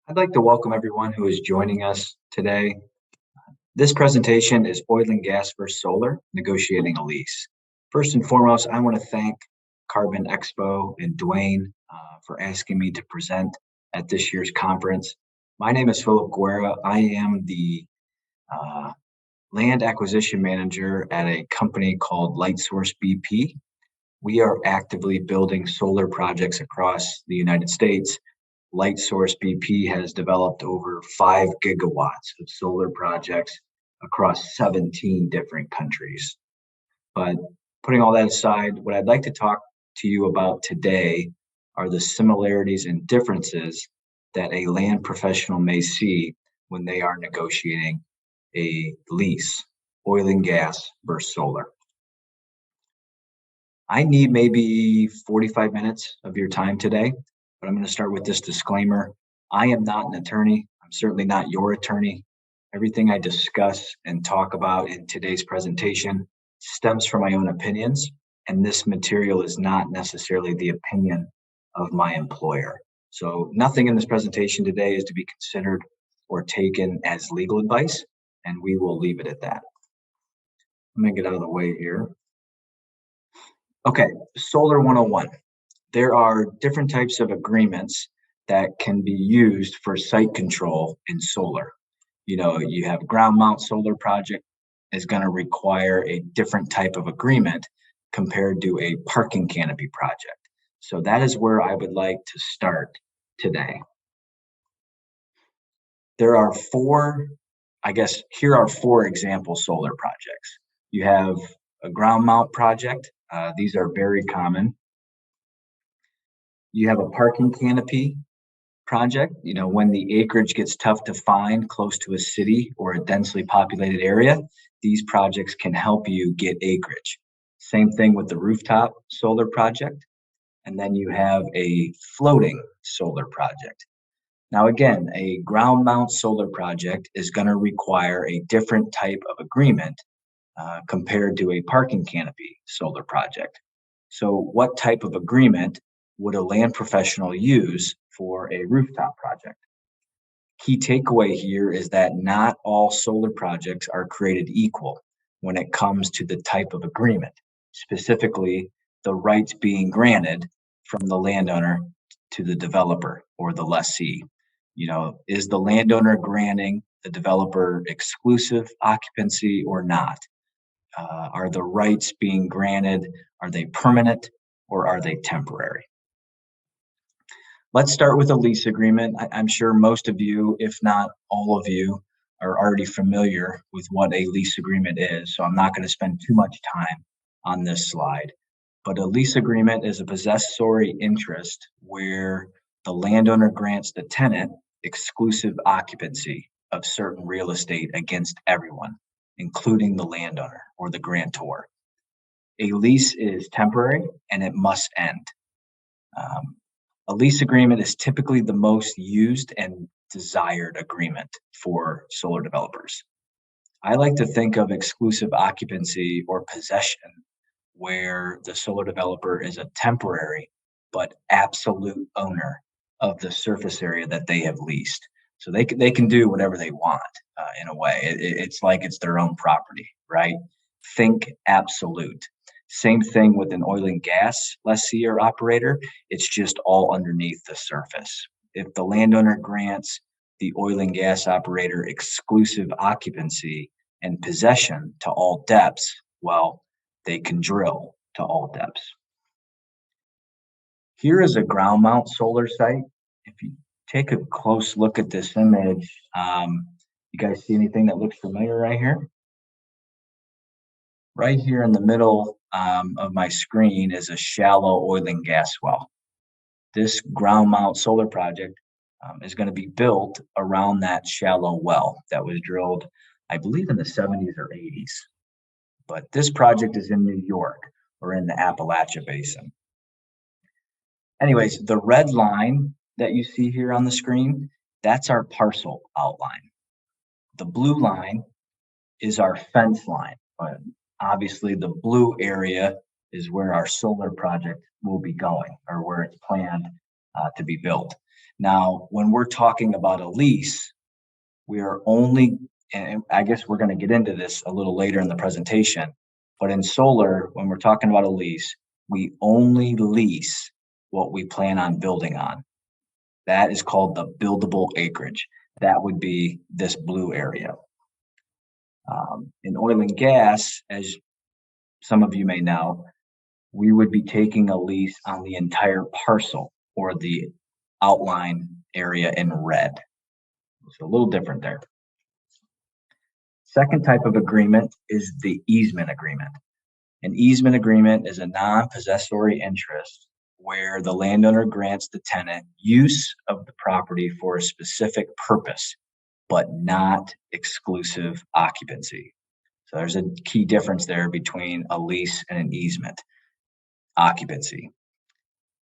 I'd like to welcome everyone who is joining us today. This presentation is Oil and Gas versus Solar, Negotiating a Lease. First and foremost, I want to thank CarbonExpo and Dwayne for asking me to present at this year's conference. My name is Phillip Guerra. I am the land acquisition manager at a company called Lightsource BP. We are actively building solar projects across the United States. Lightsource BP has developed over 5 gigawatts of solar projects across 17 different countries. But putting all that aside, what I'd like to talk to you about today are the similarities and differences that a land professional may see when they are negotiating a lease, oil and gas versus solar. I need maybe 45 minutes of your time today, but I'm going to start with this disclaimer. I am not an attorney. I'm certainly not your attorney. Everything I discuss and talk about in today's presentation stems from my own opinions, and this material is not necessarily the opinion of my employer. So nothing in this presentation today is to be considered or taken as legal advice, and we will leave it at that. I'm going to get out of the way here. Okay, Solar 101. There are different types of agreements that can be used for site control in solar. You know, you have ground mount solar project is going to require a different type of agreement compared to a parking canopy project. So that is where I would like to start today. There are here are four example solar projects. You have a ground mount project. These are very common. You have a parking canopy project. You know, when the acreage gets tough to find close to a city or a densely populated area, these projects can help you get acreage. Same thing with the rooftop solar project. And then you have a floating solar project. Now, again, a ground mount solar project is going to require a different type of agreement compared to a parking canopy solar project. So what type of agreement would a land professional use for a rooftop project? Key takeaway here is that not all solar projects are created equal when it comes to the type of agreement, specifically the rights being granted from the landowner to the developer or the lessee. You know, is the landowner granting the developer exclusive occupancy or not? Are the rights being granted, are they permanent or are they temporary? Let's start with a lease agreement. I'm sure most of you, if not all of you, are already familiar with what a lease agreement is, so I'm not going to spend too much time on this slide. But a lease agreement is a possessory interest where the landowner grants the tenant exclusive occupancy of certain real estate against everyone, including the landowner or the grantor. A lease is temporary and it must end. A lease agreement is typically the most used and desired agreement for solar developers. I like to think of exclusive occupancy or possession where the solar developer is a temporary but absolute owner of the surface area that they have leased. So they can do whatever they want in a way. It's like it's their own property, right? Think absolute. Same thing with an oil and gas lessee or operator. It's just all underneath the surface. If the landowner grants the oil and gas operator exclusive occupancy and possession to all depths, well, they can drill to all depths. Here is a ground mount solar site. If you take a close look at this image, you guys see anything that looks familiar right here? Right here in the middle of my screen is a shallow oil and gas well. This ground mount solar project is going to be built around that shallow well that was drilled, I believe, in the 70s or 80s. But this project is in New York or in the Appalachia Basin. Anyways, the red line that you see here on the screen, that's our parcel outline. The blue line is our fence line. But obviously, the blue area is where our solar project will be going or where it's planned to be built. Now, when we're talking about a lease, we are only, and I guess we're going to get into this a little later in the presentation, but in solar, when we're talking about a lease, we only lease what we plan on building on. That is called the buildable acreage. That would be this blue area. In oil and gas, as some of you may know, we would be taking a lease on the entire parcel or the outline area in red. It's a little different there. Second type of agreement is the easement agreement. An easement agreement is a non-possessory interest where the landowner grants the tenant use of the property for a specific purpose, but not exclusive occupancy. So there's a key difference there between a lease and an easement. Occupancy.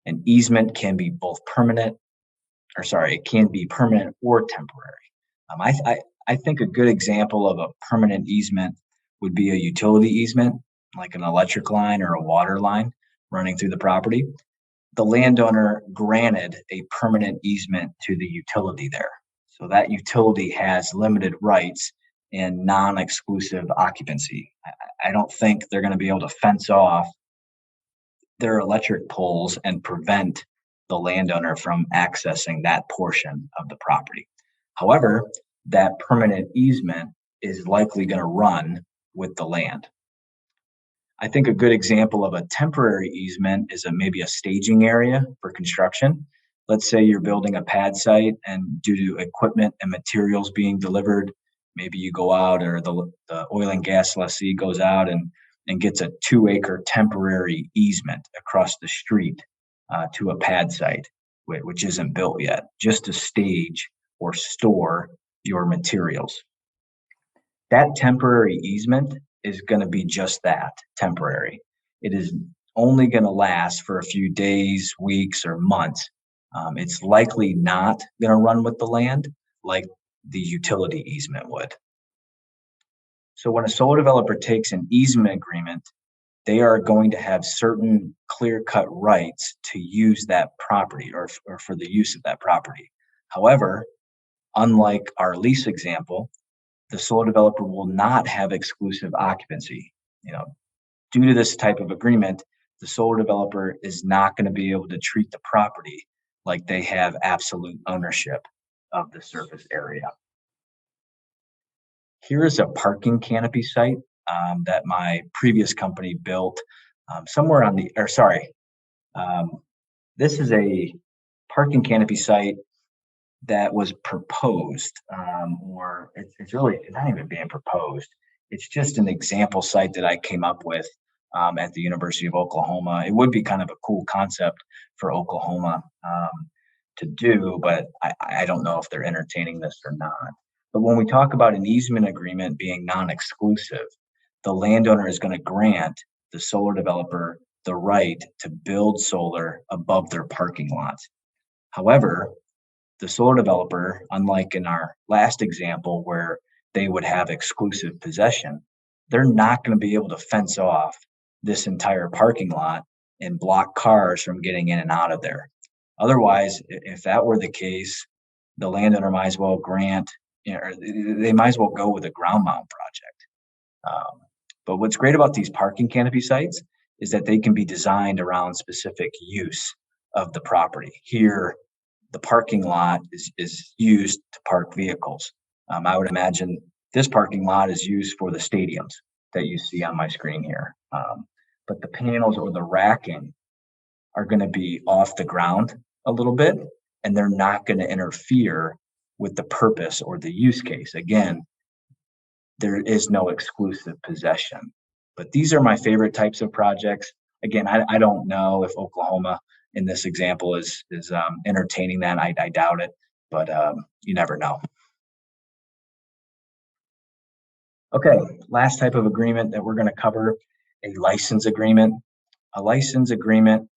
An easement can be both permanent, it can be permanent or temporary. I think a good example of a permanent easement would be a utility easement, like an electric line or a water line running through the property. The landowner granted a permanent easement to the utility there. So that utility has limited rights and non-exclusive occupancy. I don't think they're going to be able to fence off their electric poles and prevent the landowner from accessing that portion of the property. However, that permanent easement is likely going to run with the land. I think a good example of a temporary easement is maybe a staging area for construction. Let's say you're building a pad site, and due to equipment and materials being delivered, maybe you go out, or the oil and gas lessee goes out and gets a 2-acre temporary easement across the street to a pad site, which isn't built yet, just to stage or store your materials. That temporary easement is going to be just that, temporary. It is only going to last for a few days, weeks, or months. It's likely not going to run with the land like the utility easement would. So when a solar developer takes an easement agreement, they are going to have certain clear-cut rights to use that property or for the use of that property. However, unlike our lease example, the solar developer will not have exclusive occupancy. Due to this type of agreement, the solar developer is not going to be able to treat the property like they have absolute ownership of the surface area. Here is a parking canopy site that my previous company built somewhere on the, this is a parking canopy site that was proposed, or it's really not even being proposed. It's just an example site that I came up with at the University of Oklahoma. It would be kind of a cool concept for Oklahoma to do, but I don't know if they're entertaining this or not. But when we talk about an easement agreement being non-exclusive, the landowner is going to grant the solar developer the right to build solar above their parking lots. However, the solar developer, unlike in our last example where they would have exclusive possession, they're not going to be able to fence off this entire parking lot and block cars from getting in and out of there. Otherwise, if that were the case, the landowner might as well grant, they might as well go with a ground mount project. But what's great about these parking canopy sites is that they can be designed around specific use of the property. Here, the parking lot is used to park vehicles. I would imagine this parking lot is used for the stadiums that you see on my screen here. But the panels or the racking are going to be off the ground a little bit, and they're not going to interfere with the purpose or the use case. Again, there is no exclusive possession. But these are my favorite types of projects. Again, I don't know if Oklahoma in this example is entertaining that. I doubt it, but you never know. Okay, last type of agreement that we're going to cover, a license agreement. A license agreement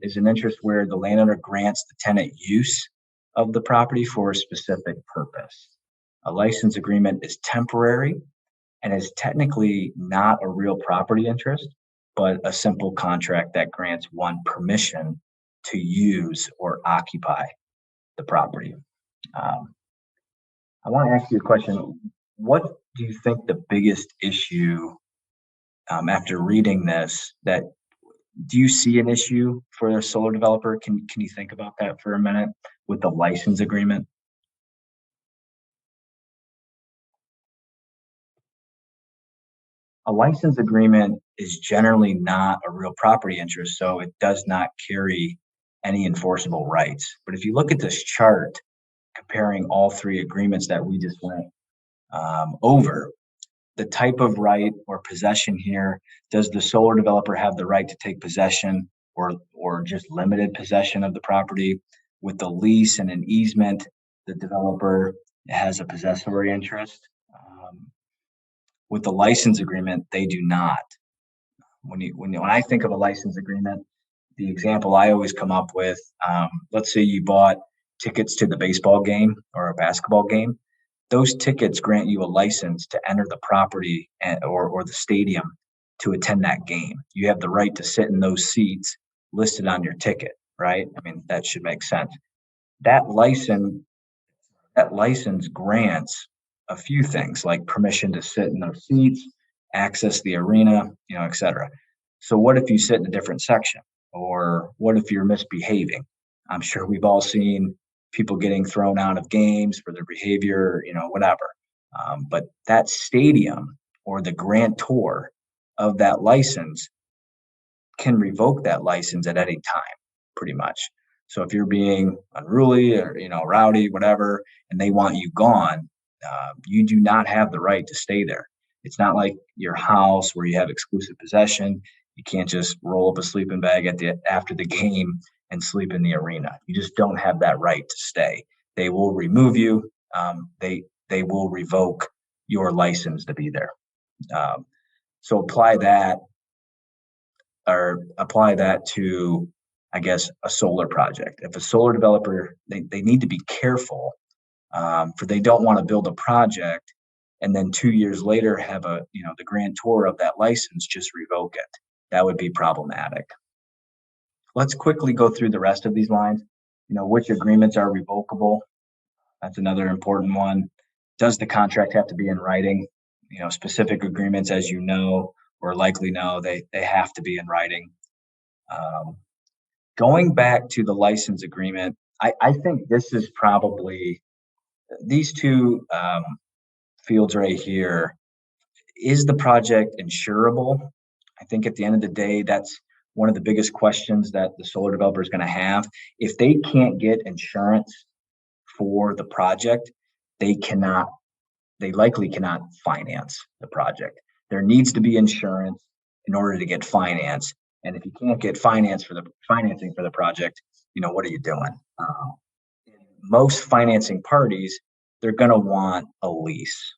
is an interest where the landowner grants the tenant use of the property for a specific purpose. A license agreement is temporary and is technically not a real property interest, but a simple contract that grants one permission to use or occupy the property. Um, I want to ask you a question. What do you think the biggest issue after reading this that do you see an issue for a solar developer? Can you think about that for a minute with the license agreement? A license agreement is generally not a real property interest, so it does not carry any enforceable rights. But if you look at this chart comparing all three agreements that we just went over, the type of right or possession here, does the solar developer have the right to take possession or just limited possession of the property? With the lease and an easement, the developer has a possessory interest. With the license agreement, they do not. When I think of a license agreement, the example I always come up with, let's say you bought tickets to the baseball game or a basketball game. Those tickets grant you a license to enter the property or the stadium to attend that game. You have the right to sit in those seats listed on your ticket, right? I mean, that should make sense. That license that license grants a few things like permission to sit in those seats, access the arena, et cetera. So what if you sit in a different section? Or what if you're misbehaving? I'm sure we've all seen people getting thrown out of games for their behavior, whatever. But that stadium or the grantor of that license can revoke that license at any time, pretty much. So if you're being unruly or rowdy, whatever, and they want you gone, you do not have the right to stay there. It's not like your house where you have exclusive possession. You can't just roll up a sleeping bag after the game and sleep in the arena. You just don't have that right to stay. They will remove you. They will revoke your license to be there. So apply that to, I guess, a solar project. If a solar developer, they need to be careful, for they don't want to build a project and then 2 years later have the grantor of that license just revoke it. That would be problematic. Let's quickly go through the rest of these lines. Which agreements are revocable? That's another important one. Does the contract have to be in writing? Specific agreements, as or likely know, they have to be in writing. Going back to the license agreement, I think this is probably these two fields right here. Is the project insurable? I think at the end of the day, that's one of the biggest questions that the solar developer is going to have. If they can't get insurance for the project, they likely cannot finance the project. There needs to be insurance in order to get finance. And if you can't get financing for the project, what are you doing? Most financing parties, they're going to want a lease.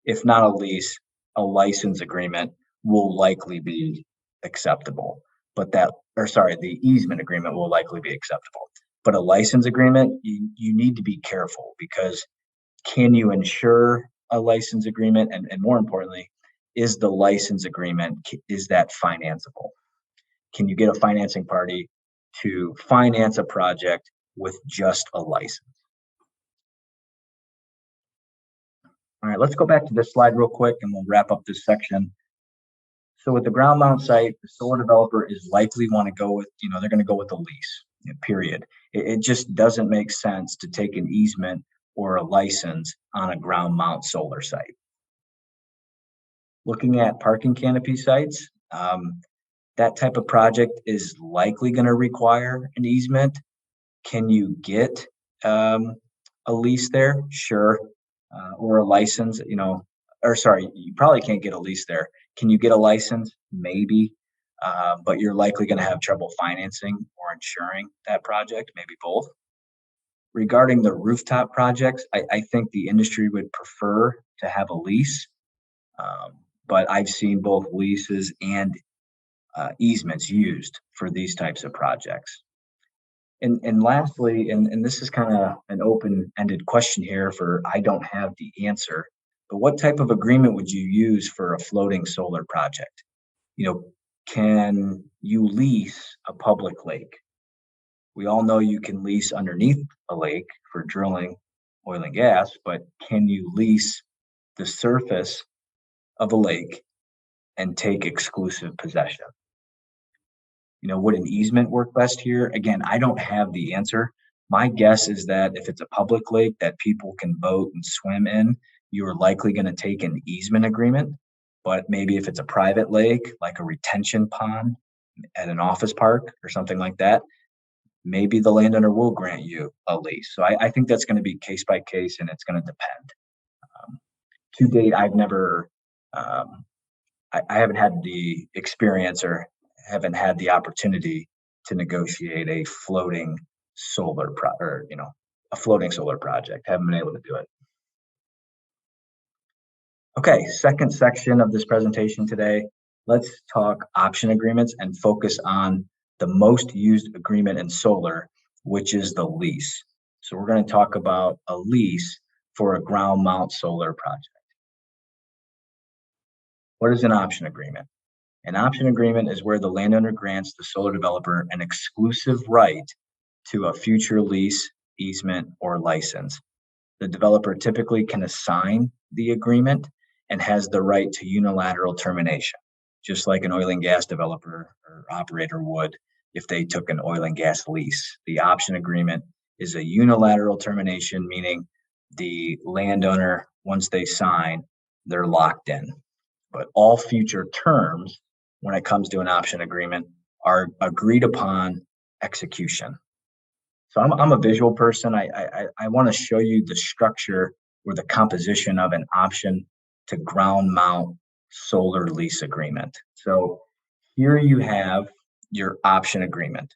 If not a lease, a license agreement will likely be acceptable. The easement agreement will likely be acceptable. But a license agreement, you need to be careful because can you insure a license agreement? And more importantly, is the license agreement, is that financeable? Can you get a financing party to finance a project with just a license? All right, let's go back to this slide real quick and we'll wrap up this section. So with the ground mount site, the solar developer is likely want to go with, they're going to go with a lease, period. It just doesn't make sense to take an easement or a license on a ground mount solar site. Looking at parking canopy sites, that type of project is likely going to require an easement. Can you get a lease there? Sure. Or a license, you probably can't get a lease there. Can you get a license? Maybe. But you're likely going to have trouble financing or insuring that project, maybe both. Regarding the rooftop projects, I think the industry would prefer to have a lease. But I've seen both leases and easements used for these types of projects. And lastly, and this is kind of an open-ended question here for I don't have the answer, but what type of agreement would you use for a floating solar project? Can you lease a public lake? We all know you can lease underneath a lake for drilling oil and gas, but can you lease the surface of a lake and take exclusive possession? Would an easement work best here? Again, I don't have the answer. My guess is that if it's a public lake that people can boat and swim in, you are likely going to take an easement agreement. But maybe if it's a private lake, like a retention pond at an office park or something like that, maybe the landowner will grant you a lease. So I think that's going to be case by case, and it's going to depend. To date, I've never, I haven't had the experience or haven't had the opportunity to negotiate a floating a floating solar project. Haven't been able to do it. Okay, second section of this presentation today. Let's talk option agreements and focus on the most used agreement in solar, which is the lease. So we're going to talk about a lease for a ground mount solar project. What is an option agreement? An option agreement is where the landowner grants the solar developer an exclusive right to a future lease, easement, or license. The developer typically can assign the agreement and has the right to unilateral termination, just like an oil and gas developer or operator would if they took an oil and gas lease. The option agreement is a unilateral termination, meaning the landowner, once they sign, they're locked in. But all future terms, when it comes to an option agreement, are agreed upon execution. So I'm a visual person. I want to show you the structure or the composition of an option to ground mount solar lease agreement. So here you have your option agreement.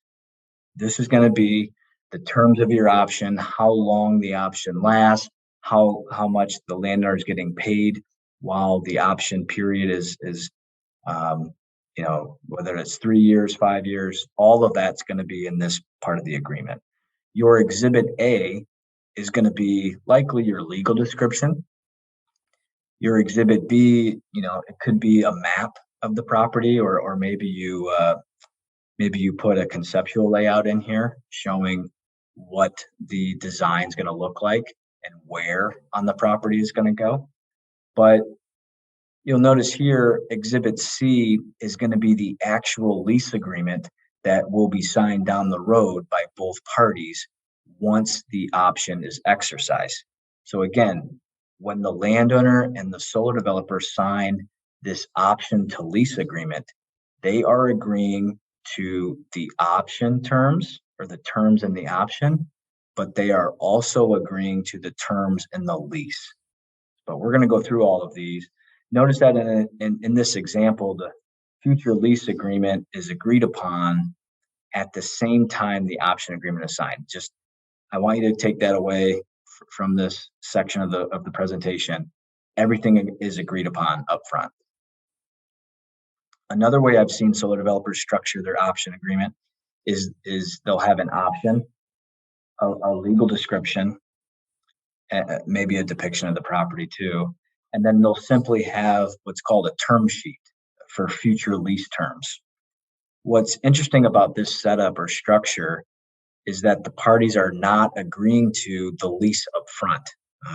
This is going to be the terms of your option, how long the option lasts, how much the landowner is getting paid while the option period is whether it's 3 years, 5 years, all of that's going to be in this part of the agreement. Your exhibit A is going to be likely your legal description. Your exhibit B, it could be a map of the property, or maybe you put a conceptual layout in here showing what the design is going to look like and where on the property is going to go. But you'll notice here, exhibit C is going to be the actual lease agreement that will be signed down the road by both parties once the option is exercised. So again, when the landowner and the solar developer sign this option to lease agreement, they are agreeing to the option terms or the terms in the option, but they are also agreeing to the terms in the lease. But we're going to go through all of these. Notice that in this example, the future lease agreement is agreed upon at the same time the option agreement is signed. Just, I want you to take that away from this section of the presentation. Everything is agreed upon up front. Another way I've seen solar developers structure their option agreement is they'll have an option, a legal description, maybe a depiction of the property too, and then they'll simply have what's called a term sheet for future lease terms. What's interesting about this setup or structure is that the parties are not agreeing to the lease up front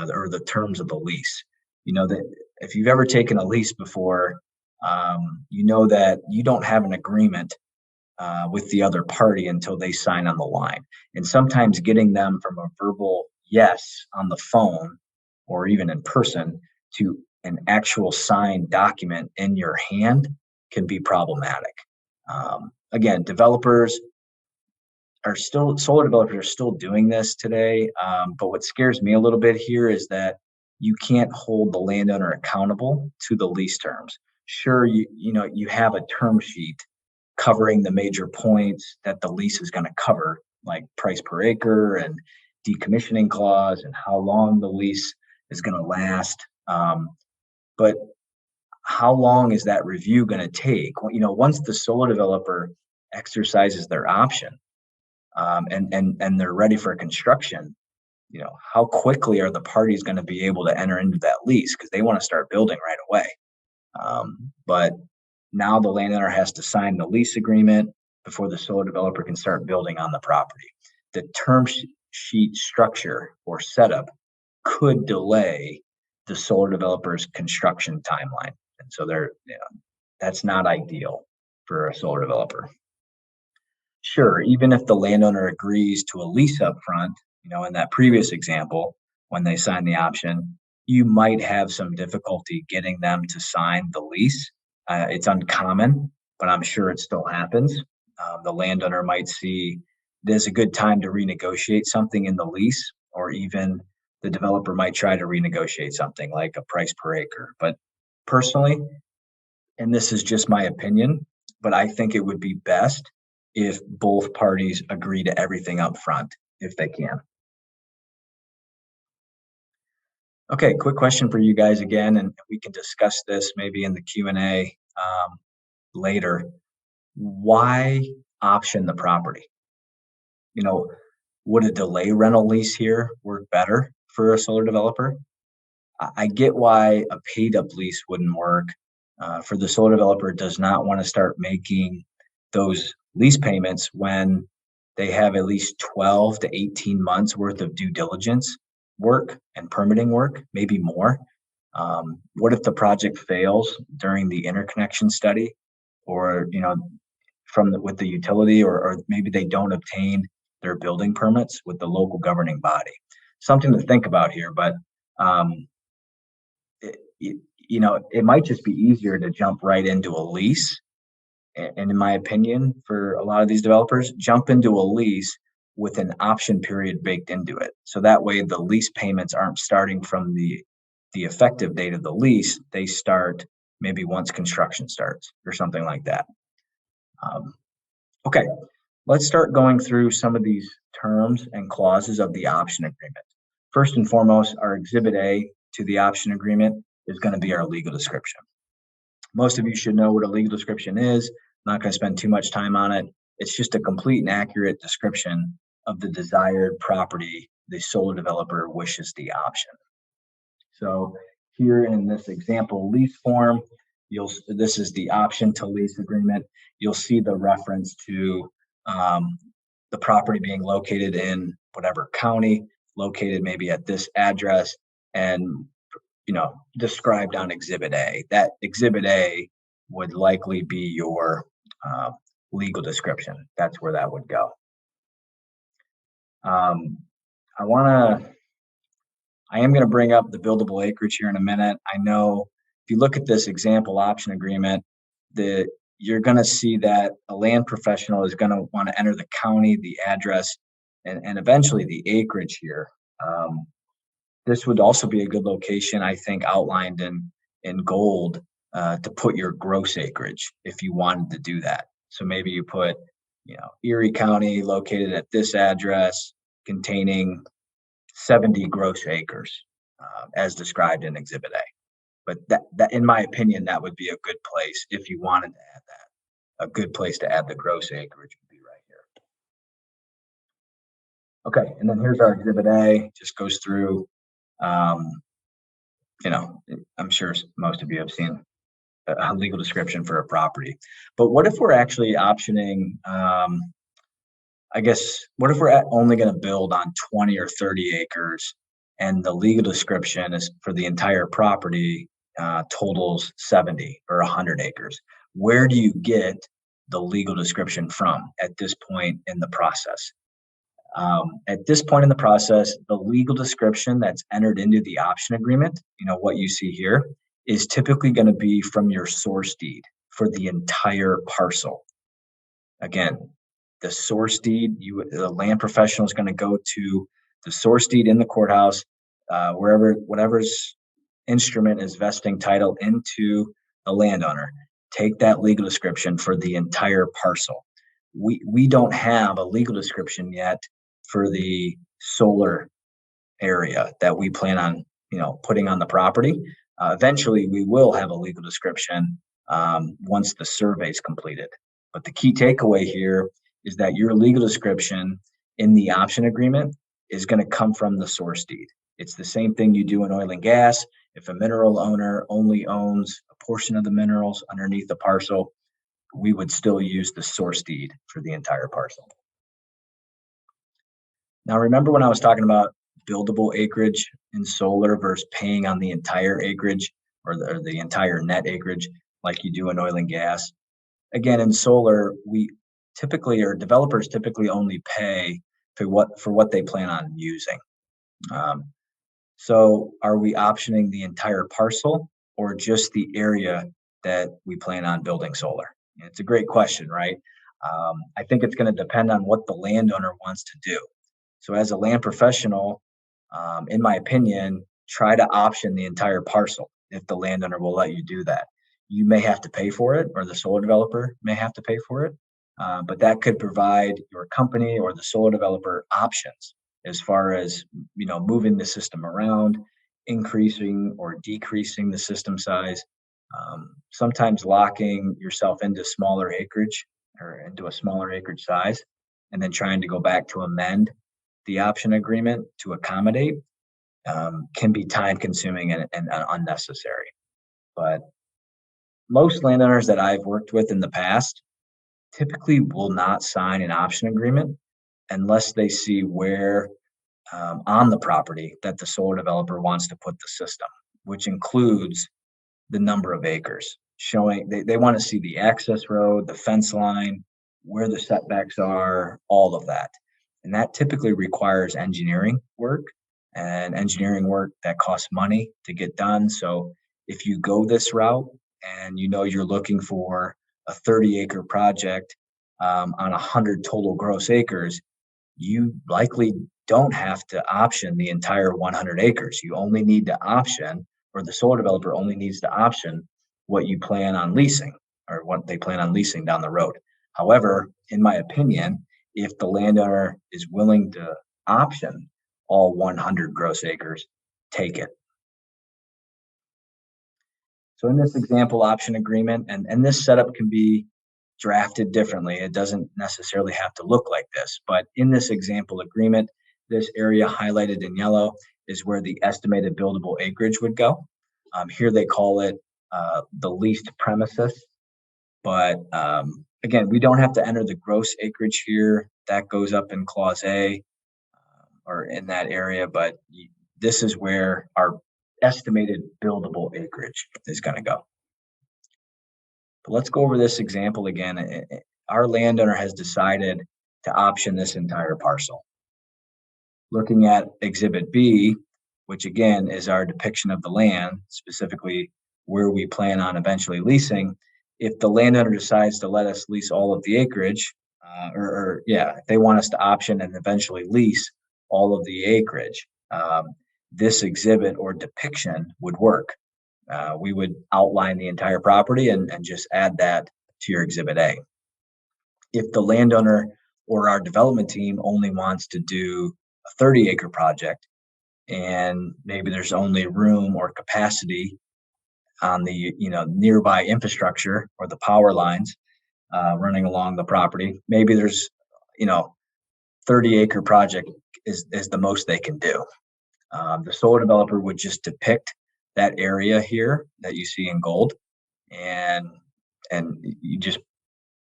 or the terms of the lease. That if you've ever taken a lease before, you know that you don't have an agreement with the other party until they sign on the line. And sometimes getting them from a verbal yes on the phone or even in person to an actual signed document in your hand can be problematic. Again, solar developers are still doing this today. But what scares me a little bit here is that you can't hold the landowner accountable to the lease terms. Sure, you have a term sheet covering the major points that the lease is going to cover, like price per acre and decommissioning clause and how long the lease is going to last. But how long is that review going to take? Once the solar developer exercises their option and they're ready for construction, how quickly are the parties going to be able to enter into that lease? Because they want to start building right away. But now the landowner has to sign the lease agreement before the solar developer can start building on the property. The term sheet structure or setup could delay the solar developer's construction timeline. And so that's not ideal for a solar developer. Sure, even if the landowner agrees to a lease up front, in that previous example, when they sign the option, you might have some difficulty getting them to sign the lease. It's uncommon, but I'm sure it still happens. The landowner might see there's a good time to renegotiate something in the lease, or even the developer might try to renegotiate something like a price per acre. But personally, and this is just my opinion, but I think it would be best if both parties agree to everything up front, if they can. Okay, quick question for you guys again, and we can discuss this maybe in the Q&A later. Why option the property? Would a delay rental lease here work better for a solar developer? I get why a paid up lease wouldn't work. For the solar developer does not want to start making those lease payments when they have at least 12 to 18 months worth of due diligence work and permitting work, maybe more. What if the project fails during the interconnection study, or with the utility, or maybe they don't obtain their building permits with the local governing body? Something to think about here, but it might just be easier to jump right into a lease. And in my opinion, for a lot of these developers, jump into a lease with an option period baked into it. So that way the lease payments aren't starting from the effective date of the lease. They start maybe once construction starts or something like that. Okay, let's start going through some of these terms and clauses of the option agreement. First and foremost, our Exhibit A to the option agreement is going to be our legal description. Most of you should know what a legal description is. I'm not going to spend too much time on it. It's just a complete and accurate description of the desired property the solar developer wishes the option. So here in this example lease form, this is the option to lease agreement. You'll see the reference to the property being located in whatever county, located maybe at this address, and described on Exhibit A. That Exhibit A would likely be your legal description. That's where that would go. I am going to bring up the buildable acreage here in a minute. I know if you look at this example option agreement, you're going to see that a land professional is going to want to enter the county, the address, and eventually the acreage here. This would also be a good location, I think, outlined in gold to put your gross acreage if you wanted to do that. So maybe you put, Erie County located at this address containing 70 gross acres as described in Exhibit A. But that, in my opinion, that would be a good place if you wanted to add that. A good place to add the gross acreage would be right here. Okay, and then here's our Exhibit A. Just goes through, I'm sure most of you have seen a legal description for a property. But what if we're actually optioning, what if we're only going to build on 20 or 30 acres and the legal description is for the entire property totals 70 or 100 acres? Where do you get the legal description from at this point in the process? At this point in the process, the legal description that's entered into the option agreement, what you see here, is typically going to be from your source deed for the entire parcel. Again, the source deed, the land professional is going to go to the source deed in the courthouse, whatever's instrument is vesting title into the landowner. Take that legal description for the entire parcel. We don't have a legal description yet for the solar area that we plan on, putting on the property. Eventually, we will have a legal description once the survey is completed. But the key takeaway here is that your legal description in the option agreement is going to come from the source deed. It's the same thing you do in oil and gas. If a mineral owner only owns a portion of the minerals underneath the parcel, we would still use the source deed for the entire parcel. Now, remember when I was talking about buildable acreage in solar versus paying on the entire acreage or the entire net acreage like you do in oil and gas? Again, in solar, developers typically only pay for what they plan on using. So are we optioning the entire parcel or just the area that we plan on building solar? It's a great question, right? I think it's going to depend on what the landowner wants to do. So as a land professional, in my opinion, try to option the entire parcel if the landowner will let you do that. You may have to pay for it, or the solar developer may have to pay for it, but that could provide your company or the solar developer options as far as moving the system around, increasing or decreasing the system size, sometimes locking yourself into smaller acreage or into a smaller acreage size, and then trying to go back to amend the option agreement to accommodate can be time consuming and unnecessary. But most landowners that I've worked with in the past typically will not sign an option agreement unless they see where on the property that the solar developer wants to put the system, which includes the number of acres. Showing they want to see the access road, the fence line, where the setbacks are, all of that. And that typically requires engineering work, and engineering work that costs money to get done. So if you go this route and you're looking for a 30-acre project on 100 total gross acres, you likely don't have to option the entire 100 acres. You only need to option, or the solar developer only needs to option what you plan on leasing or what they plan on leasing down the road. However, in my opinion, if the landowner is willing to option all 100 gross acres, take it. So in this example option agreement, and this setup can be drafted differently. It doesn't necessarily have to look like this, but in this example agreement, this area highlighted in yellow is where the estimated buildable acreage would go. Here they call it the leased premises, but again, we don't have to enter the gross acreage here. That goes up in clause A or in that area, but this is where our estimated buildable acreage is going to go. But let's go over this example again. Our landowner has decided to option this entire parcel. Looking at Exhibit B, which again is our depiction of the land, specifically where we plan on eventually leasing, if the landowner decides to let us lease all of the acreage, if they want us to option and eventually lease all of the acreage, this exhibit or depiction would work. We would outline the entire property and just add that to your Exhibit A. If the landowner or our development team only wants to do a 30-acre project, and maybe there's only room or capacity on the nearby infrastructure or the power lines running along the property, maybe there's 30-acre project is the most they can do. The solar developer would just depict that area here that you see in gold, and you just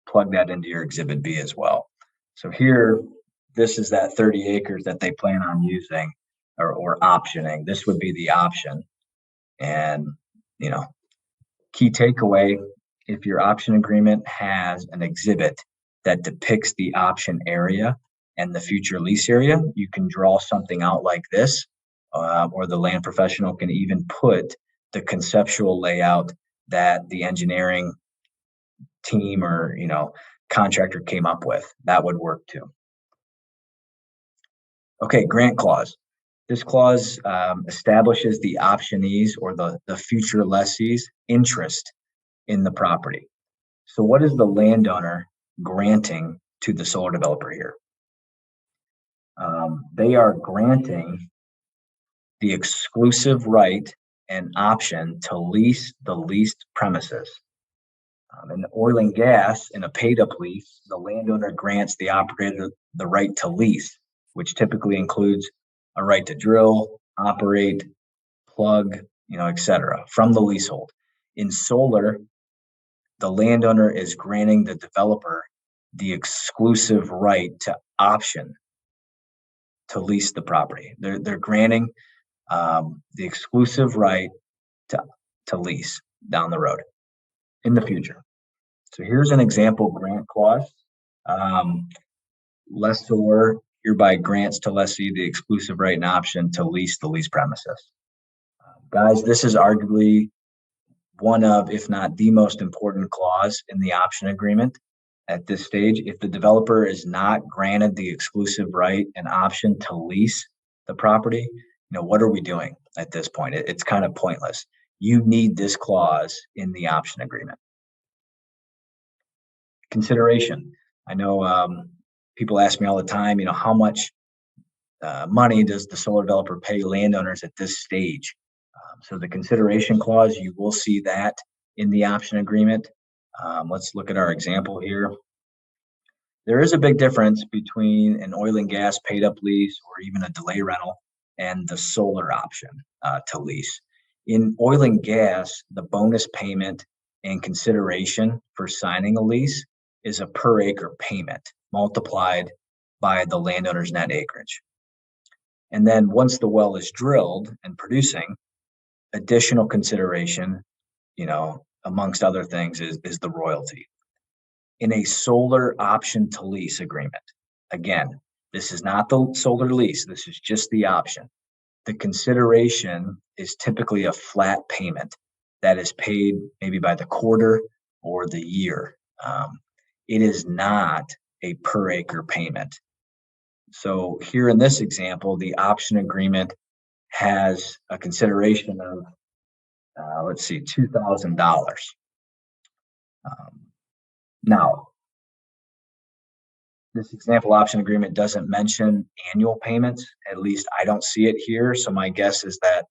plug that into your Exhibit B as well. So here, this is that 30 acres that they plan on using or optioning. This would be the option. And, key takeaway, if your option agreement has an exhibit that depicts the option area and the future lease area, you can draw something out like this, or the land professional can even put the conceptual layout that the engineering team or contractor came up with. That would work too. Okay, grant clause. This clause establishes the optionee's or the future lessee's interest in the property. So what is the landowner granting to the solar developer here? They are granting the exclusive right and option to lease the leased premises. In oil and gas, in a paid-up lease, the landowner grants the operator the right to lease, which typically includes a right to drill, operate, plug, etc., from the leasehold. In solar, the landowner is granting the developer the exclusive right to option to lease the property. They're granting the exclusive right to lease down the road in the future. So here's an example grant clause. Lessor hereby grants to lessee the exclusive right and option to lease the lease premises. Guys, this is arguably one of, if not the most important clause in the option agreement at this stage. If the developer is not granted the exclusive right and option to lease the property, what are we doing at this point? It's kind of pointless. You need this clause in the option agreement. Consideration. I know people ask me all the time, how much money does the solar developer pay landowners at this stage? So the consideration clause, you will see that in the option agreement. Let's look at our example here. There is a big difference between an oil and gas paid up lease or even a delay rental and the solar option to lease. In oil and gas, the bonus payment and consideration for signing a lease is a per acre payment multiplied by the landowner's net acreage. And then once the well is drilled and producing, additional consideration, amongst other things, is the royalty. In a solar option to lease agreement, again, this is not the solar lease, this is just the option. The consideration is typically a flat payment that is paid maybe by the quarter or the year. It is not a per acre payment. So here in this example, the option agreement has a consideration of, $2,000. Now, this example option agreement doesn't mention annual payments. At least I don't see it here. So my guess is that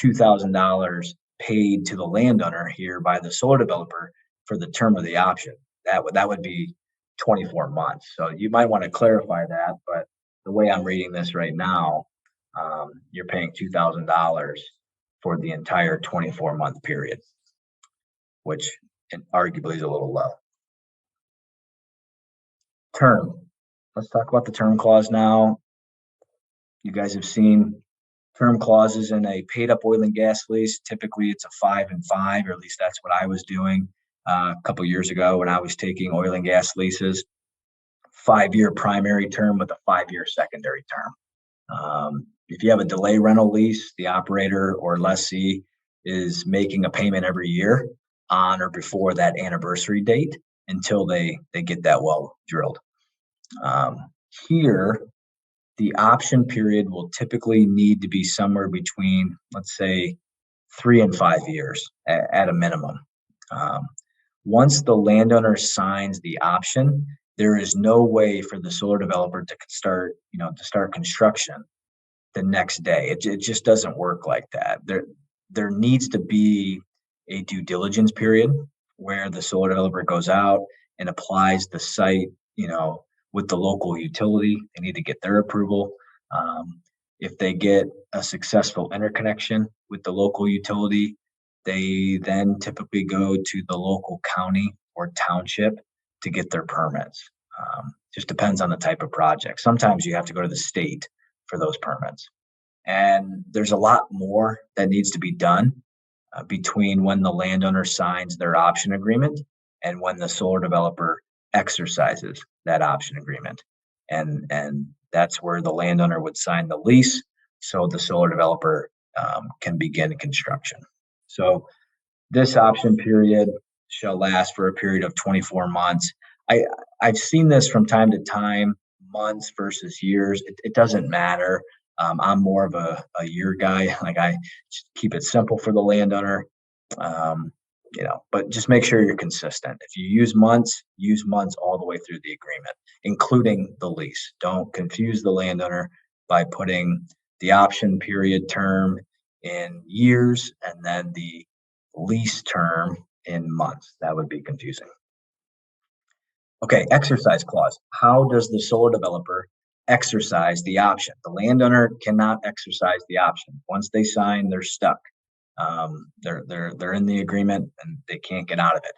$2,000 paid to the landowner here by the solar developer for the term of the option. That would be 24 months. So you might want to clarify that. But the way I'm reading this right now, you're paying $2,000 for the entire 24-month period, which arguably is a little low. Term. Let's talk about the term clause now. You guys have seen term clauses in a paid up oil and gas lease. Typically it's a 5 and 5, or at least that's what I was doing a couple years ago when I was taking oil and gas leases. 5-year primary term with a 5-year secondary term. If you have a delay rental lease, the operator or lessee is making a payment every year on or before that anniversary date until they get that well drilled. Here, the option period will typically need to be somewhere between, let's say, 3 and 5 years at a minimum. Once the landowner signs the option, there is no way for the solar developer to start construction the next day. It just doesn't work like that. There needs to be a due diligence period where the solar developer goes out and applies the site, with the local utility. They need to get their approval. If they get a successful interconnection with the local utility, they then typically go to the local county or township to get their permits. Just depends on the type of project. Sometimes you have to go to the state for those permits. And there's a lot more that needs to be done between when the landowner signs their option agreement and when the solar developer exercises that option agreement. And that's where the landowner would sign the lease so the solar developer can begin construction. So this option period shall last for a period of 24 months. I've seen this from time to time, months versus years. It doesn't matter. I'm more of a year guy. Like, I just keep it simple for the landowner. But just make sure you're consistent. If you use months all the way through the agreement, including the lease. Don't confuse the landowner by putting the option period term in years and then the lease term in months. That would be confusing. Okay, exercise clause. How does the solar developer exercise the option? The landowner cannot exercise the option. Once they sign, they're stuck. They're in the agreement and they can't get out of it.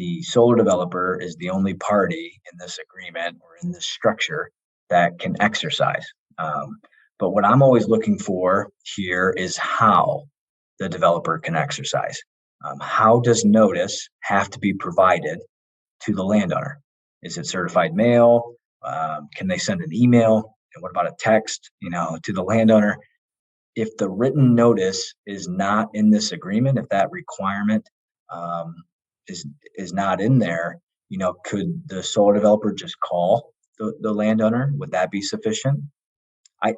the solar developer is the only party in this agreement or in this structure that can exercise. But what I'm always looking for here is how the developer can exercise. How does notice have to be provided to the landowner? Is it certified mail? Can they send an email? And what about a text, to the landowner? If the written notice is not in this agreement, if that requirement um, is not in there, could the solar developer just call the landowner? Would that be sufficient? I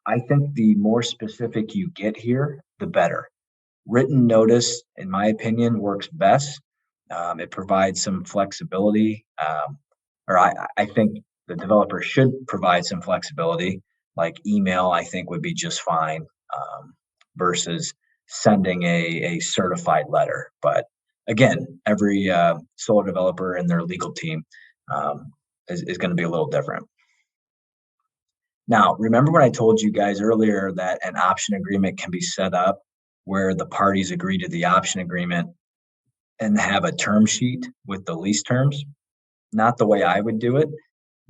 I think the more specific you get here, the better. Written notice, in my opinion, works best. It provides some flexibility, or I think the developer should provide some flexibility, like email, I think would be just fine, versus sending a certified letter. But again, every solar developer and their legal team is going to be a little different. Now, remember when I told you guys earlier that an option agreement can be set up where the parties agree to the option agreement and have a term sheet with the lease terms? Not the way I would do it,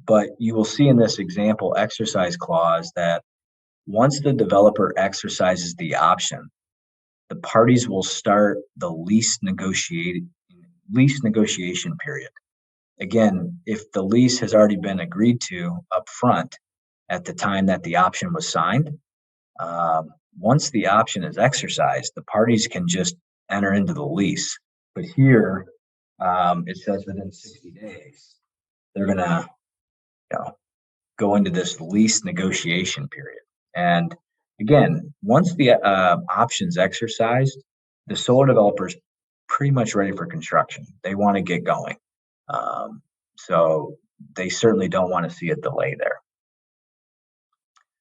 but you will see in this example exercise clause that once the developer exercises the option, the parties will start the lease negotiation period. Again, if the lease has already been agreed to up front at the time that the option was signed, once the option is exercised, the parties can just enter into the lease. But here, it says within 60 days, they're going to go into this lease negotiation period. And again, once the option's exercised, the solar developer's pretty much ready for construction. They want to get going. So they certainly don't want to see a delay there.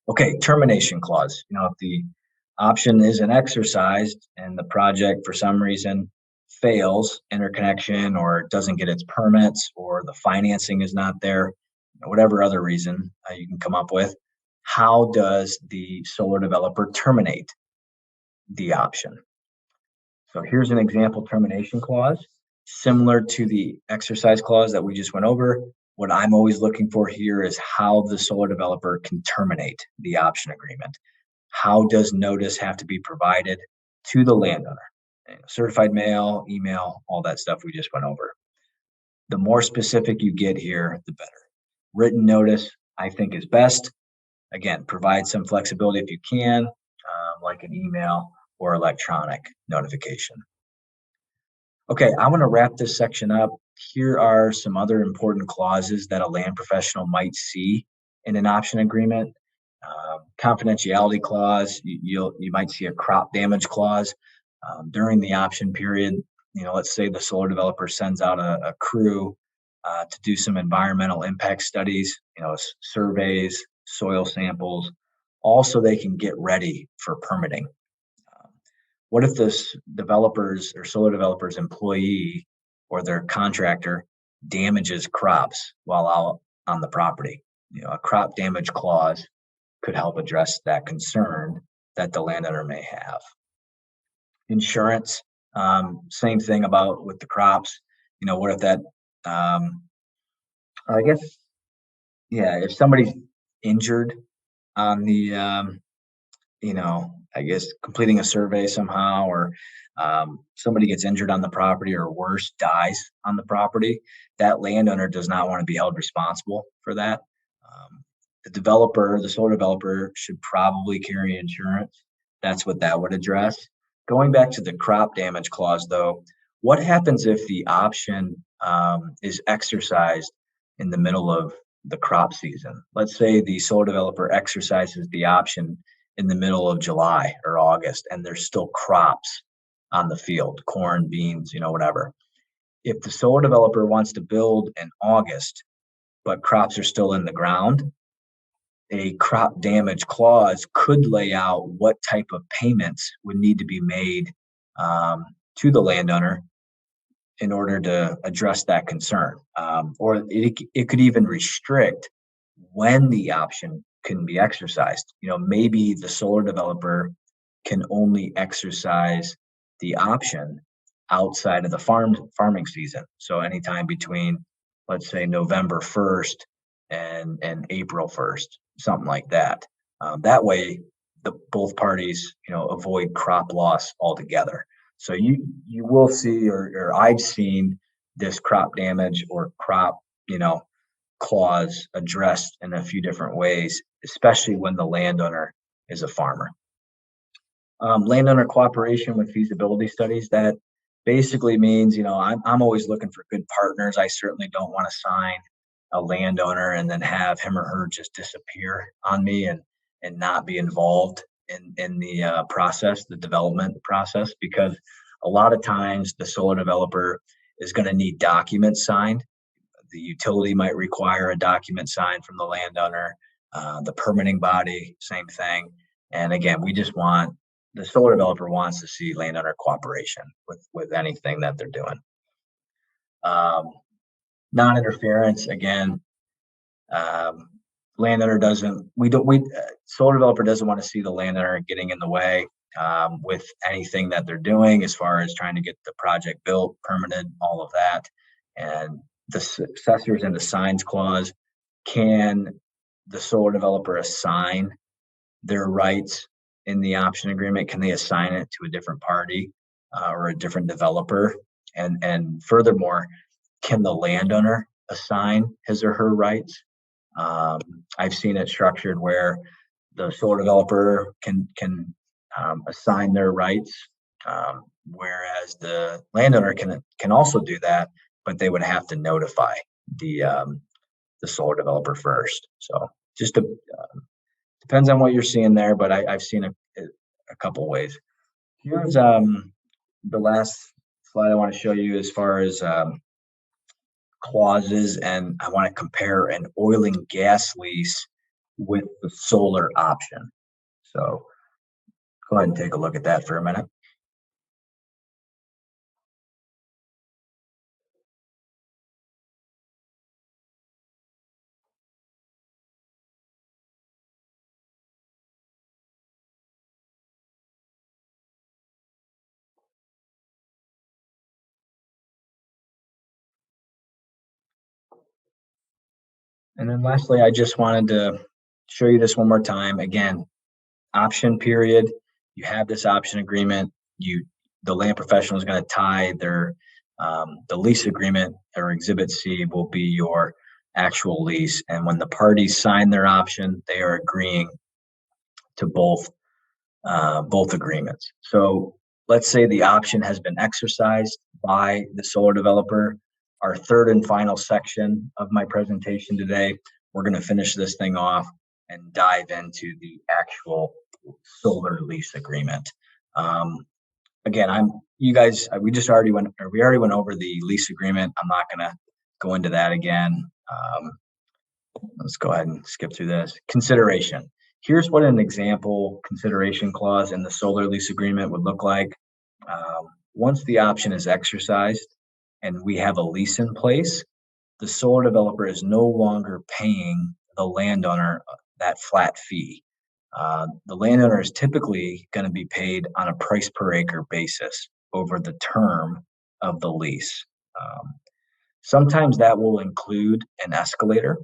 Okay, termination clause. If the option isn't exercised and the project for some reason fails interconnection or doesn't get its permits or the financing is not there, whatever other reason you can come up with, how does the solar developer terminate the option? So here's an example termination clause, similar to the exercise clause that we just went over. What I'm always looking for here is how the solar developer can terminate the option agreement. How does notice have to be provided to the landowner? Certified mail, email, all that stuff we just went over. The more specific you get here, the better. Written notice, I think, is best. Again, provide some flexibility if you can, like an email or electronic notification. Okay, I want to wrap this section up. Here are some other important clauses that a land professional might see in an option agreement. Confidentiality clause, you might see a crop damage clause during the option period. Let's say the solar developer sends out a crew to do some environmental impact studies, surveys, soil samples, all so they can get ready for permitting. What if this developer's or solar developer's employee or their contractor damages crops while out on the property? A crop damage clause could help address that concern that the landowner may have. Insurance, same thing about with the crops. What if that, I guess, if somebody's injured on the, I guess completing a survey somehow, or somebody gets injured on the property or worse, dies on the property, that landowner does not want to be held responsible for that. The solar developer should probably carry insurance. That's what that would address. Going back to the crop damage clause, though, what happens if the option is exercised in the middle of the crop season? Let's say the solar developer exercises the option in the middle of July or August, and there's still crops on the field, corn, beans, whatever. If the solar developer wants to build in August, but crops are still in the ground, a crop damage clause could lay out what type of payments would need to be made to the landowner in order to address that concern. Or it could even restrict when the option can be exercised. Maybe the solar developer can only exercise the option outside of the farming season. So anytime between, let's say, November 1st and April 1st, something like that. That way, both parties, avoid crop loss altogether. So you will see, or I've seen this crop damage or crop, clause addressed in a few different ways, especially when the landowner is a farmer. Landowner cooperation with feasibility studies, that basically means, I'm always looking for good partners. I certainly don't want to sign a landowner and then have him or her just disappear on me and not be involved in the process, the development process, because a lot of times the solar developer is going to need documents signed. The utility might require a document signed from the landowner, the permitting body, same thing. And again, the solar developer wants to see landowner cooperation with anything that they're doing. Non-interference, again, landowner doesn't, solar developer doesn't want to see the landowner getting in the way with anything that they're doing as far as trying to get the project built, permitted, all of that. And the successors and assigns clause, can the solar developer assign their rights in the option agreement? Can they assign it to a different party or a different developer? And furthermore, can the landowner assign his or her rights? I've seen it structured where the solar developer can assign their rights, whereas the landowner can also do that, but they would have to notify the solar developer first. So just depends on what you're seeing there, but I've seen a couple ways. Here's the last slide I want to show you as far as clauses, and I want to compare an oil and gas lease with the solar option. So go ahead and take a look at that for a minute. And then lastly, I just wanted to show you this one more time. Again, option period. You have this option agreement. The land professional is going to tie the lease agreement, or Exhibit C will be your actual lease. And when the parties sign their option, they are agreeing to both agreements. So let's say the option has been exercised by the solar developer. Our third and final section of my presentation today, we're going to finish this thing off and dive into the actual solar lease agreement. Again, we already went over the lease agreement. I'm not going to go into that again. Let's go ahead and skip through this. Consideration. Here's what an example consideration clause in the solar lease agreement would look like. Once the option is exercised and we have a lease in place, the solar developer is no longer paying the landowner that flat fee. The landowner is typically going to be paid on a price per acre basis over the term of the lease. Sometimes that will include an escalator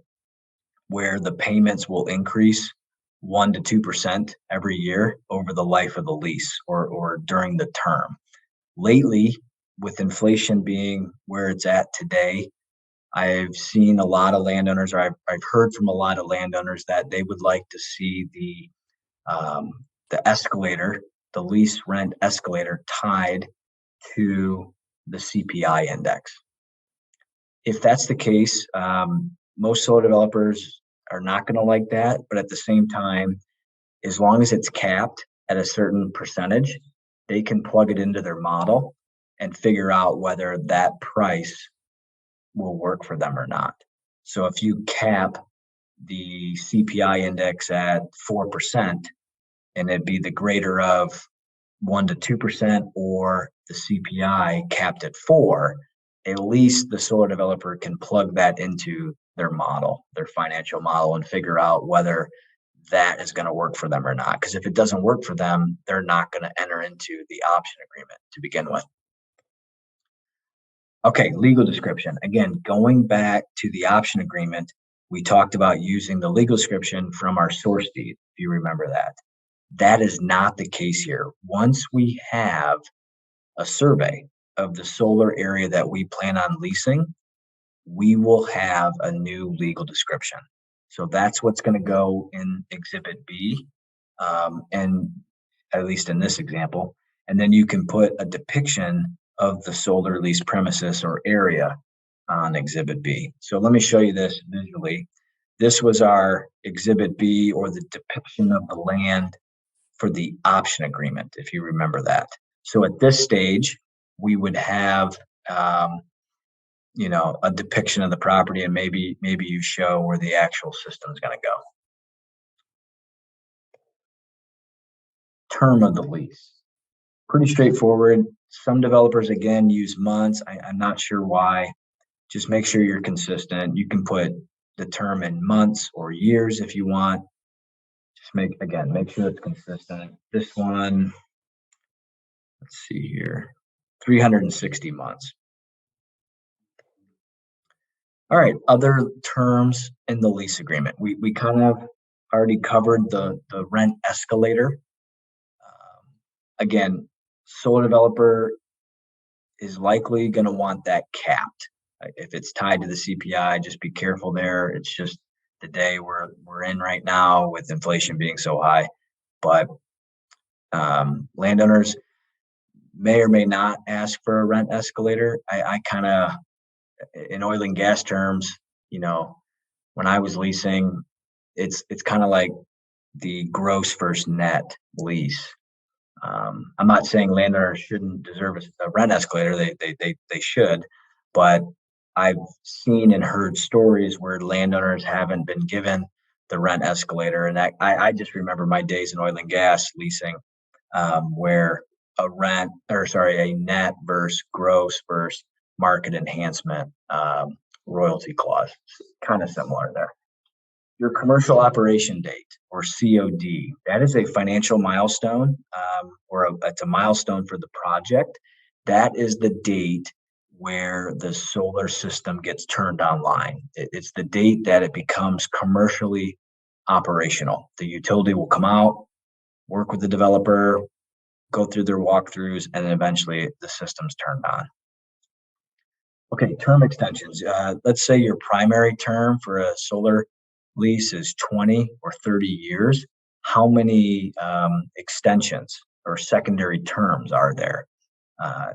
where the payments will increase 1 to 2% every year over the life of the lease or during the term. Lately, with inflation being where it's at today, I've seen a lot of landowners, or I've heard from a lot of landowners that they would like to see the escalator, the lease rent escalator, tied to the CPI index. If that's the case, most solar developers are not going to like that, but at the same time, as long as it's capped at a certain percentage, they can plug it into their model and figure out whether that price will work for them or not. So if you cap the CPI index at 4%, and it'd be the greater of 1 to 2%, or the CPI capped at 4, at least the solar developer can plug that into their model, their financial model, and figure out whether that is going to work for them or not. Because if it doesn't work for them, they're not going to enter into the option agreement to begin with. Okay, legal description. Again, going back to the option agreement, we talked about using the legal description from our source deed, if you remember that. That is not the case here. Once we have a survey of the solar area that we plan on leasing, we will have a new legal description. So that's what's going to go in Exhibit B, and at least in this example. And then you can put a depiction of the solar lease premises or area on Exhibit B. So let me show you this visually. This was our Exhibit B, or the depiction of the land for the option agreement, if you remember that. So at this stage, we would have a depiction of the property, and maybe you show where the actual system's going to go. Term of the lease. Pretty straightforward. Some developers, again, use months. I'm not sure why. Just make sure you're consistent. You can put the term in months or years if you want. Just make sure it's consistent. This one, let's see here, 360 months. All right, other terms in the lease agreement. We kind of already covered the rent escalator. Again, solar developer is likely going to want that capped. If it's tied to the CPI, just be careful there. It's just the day we're in right now with inflation being so high. But landowners may or may not ask for a rent escalator. I kind of, in oil and gas terms, when I was leasing, it's kind of like the gross versus net lease. I'm not saying landowners shouldn't deserve a rent escalator. They should, but I've seen and heard stories where landowners haven't been given the rent escalator, and I just remember my days in oil and gas leasing, where a net versus gross versus market enhancement royalty clause, kind of similar there. Your commercial operation date, or COD, that is a financial milestone, it's a milestone for the project. That is the date where the solar system gets turned online. It's the date that it becomes commercially operational. The utility will come out, work with the developer, go through their walkthroughs, and then eventually the system's turned on. Okay, term extensions. Let's say your primary term for a solar lease is 20 or 30 years. How many extensions or secondary terms are there?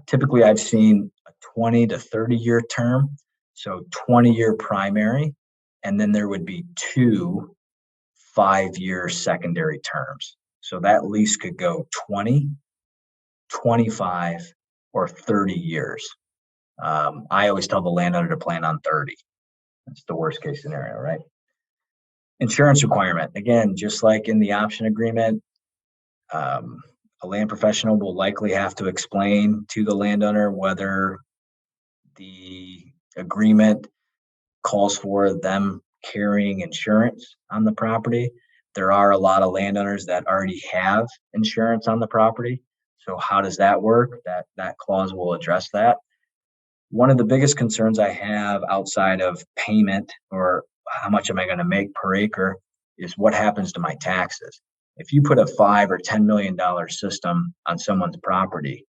Typically, I've seen a 20 to 30 year term, so 20-year primary, and then there would be 2 5-year secondary terms. So that lease could go 20, 25, or 30 years. I always tell the landowner to plan on 30. That's the worst case scenario, right? Insurance requirement. Again, just like in the option agreement, a land professional will likely have to explain to the landowner whether the agreement calls for them carrying insurance on the property. There are a lot of landowners that already have insurance on the property. So how does that work? That clause will address that. One of the biggest concerns I have outside of payment, or how much am I going to make per acre, is what happens to my taxes. If you put a $5 or $10 million system on someone's property,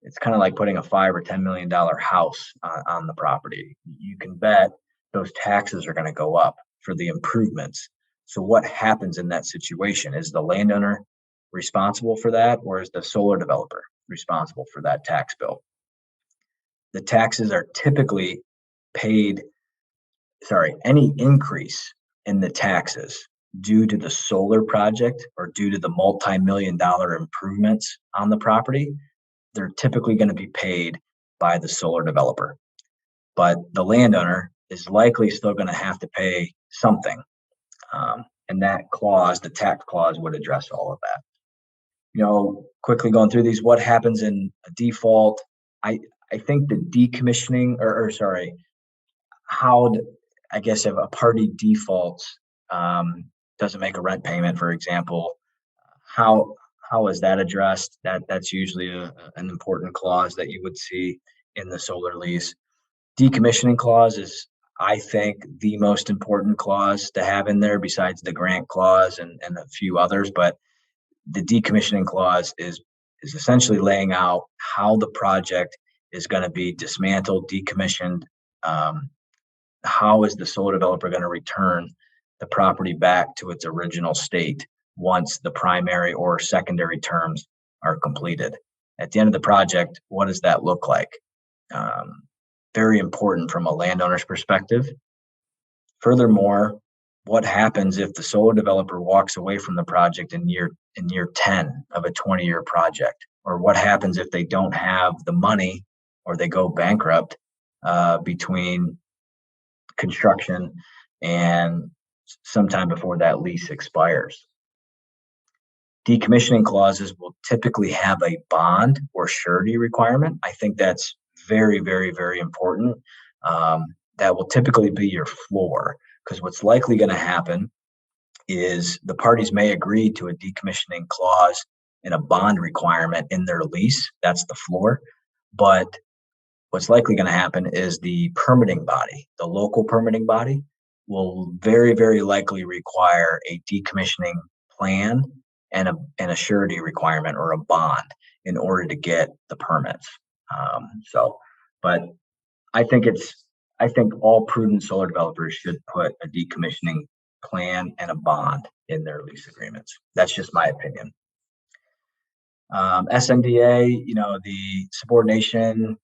it's kind of like putting a $5 or $10 million house on the property. You can bet those taxes are going to go up for the improvements. So what happens in that situation? Is the landowner responsible for that, or is the solar developer responsible for that tax bill? The taxes are typically paid, any increase in the taxes due to the solar project or due to the multi-million-dollar improvements on the property, they're typically going to be paid by the solar developer. But the landowner is likely still going to have to pay something. And that clause, the tax clause, would address all of that. Quickly going through these, what happens in a default? I think the decommissioning, if a party defaults, doesn't make a rent payment, for example, how is that addressed? That's usually an important clause that you would see in the solar lease. Decommissioning clause is, I think, the most important clause to have in there besides the grant clause and a few others. But the decommissioning clause is essentially laying out how the project is going to be dismantled, decommissioned. How is the solar developer going to return the property back to its original state once the primary or secondary terms are completed? At the end of the project, what does that look like? Very important from a landowner's perspective. Furthermore, what happens if the solar developer walks away from the project in year 10 of a 20-year project? Or what happens if they don't have the money or they go bankrupt between construction and sometime before that lease expires? Decommissioning clauses will typically have a bond or surety requirement. I think that's very, very, very important. That will typically be your floor, because what's likely going to happen is the parties may agree to a decommissioning clause and a bond requirement in their lease. That's the floor. But what's likely going to happen is the permitting body, the local permitting body, will very, very likely require a decommissioning plan and a surety requirement or a bond in order to get the permits. But I think all prudent solar developers should put a decommissioning plan and a bond in their lease agreements. That's just my opinion. SMDA, the subordination.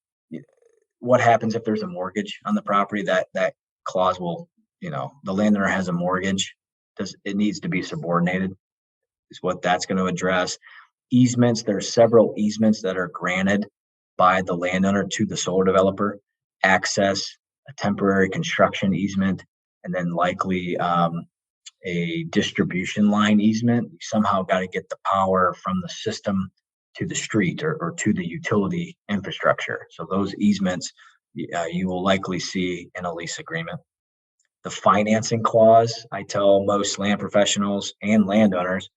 What happens if there's a mortgage on the property? That clause will, the landowner has a mortgage. It needs to be subordinated, is what that's going to address. Easements, there are several easements that are granted by the landowner to the solar developer. Access, a temporary construction easement, and then likely a distribution line easement. You somehow got to get the power from the system to the street or to the utility infrastructure. So those easements you will likely see in a lease agreement. The financing clause, I tell most land professionals and landowners,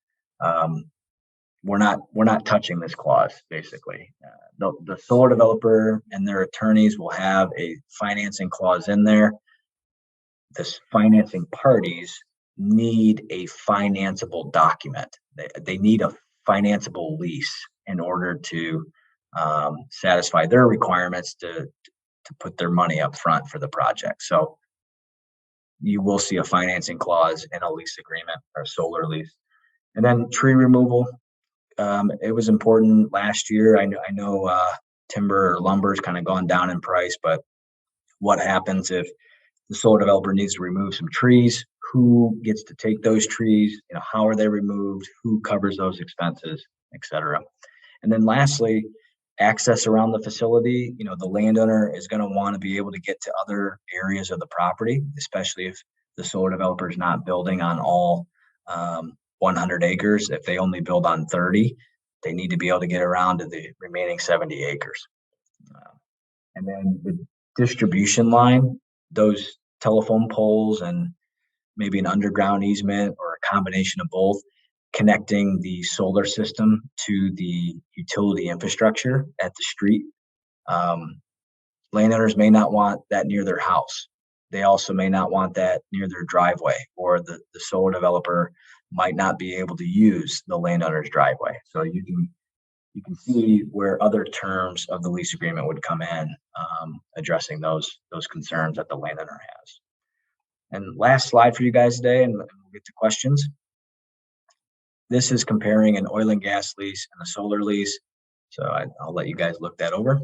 we're not touching this clause. Basically, the solar developer and their attorneys will have a financing clause in there. The financing parties need a financeable document. They need a financeable lease in order to satisfy their requirements to put their money up front for the project. So you will see a financing clause in a lease agreement or a solar lease. And then tree removal. It was important last year. I know timber or lumber has kind of gone down in price, but what happens if the solar developer needs to remove some trees? Who gets to take those trees? How are they removed? Who covers those expenses, etc. And then lastly, access around the facility. The landowner is going to want to be able to get to other areas of the property, especially if the solar developer is not building on all 100 acres. If they only build on 30, they need to be able to get around to the remaining 70 acres. And then the distribution line, those telephone poles and maybe an underground easement or a combination of both, connecting the solar system to the utility infrastructure at the street. Landowners may not want that near their house. They also may not want that near their driveway, or the solar developer might not be able to use the landowner's driveway. So you can see where other terms of the lease agreement would come in, addressing those concerns that the landowner has. And last slide for you guys today, and we'll get to questions. This is comparing an oil and gas lease and a solar lease. So I'll let you guys look that over.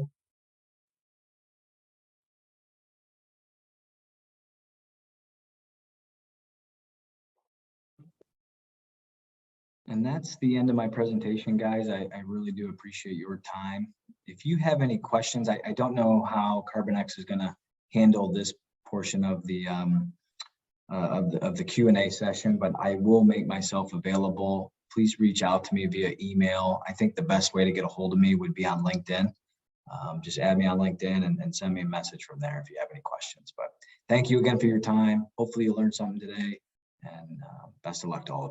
And that's the end of my presentation, guys. I really do appreciate your time. If you have any questions, I don't know how CarbonEx is going to handle this portion of the Q&A session, but I will make myself available. Please reach out to me via email. I think the best way to get a hold of me would be on LinkedIn. Just add me on LinkedIn and send me a message from there if you have any questions. But thank you again for your time. Hopefully you learned something today, and best of luck to all of you.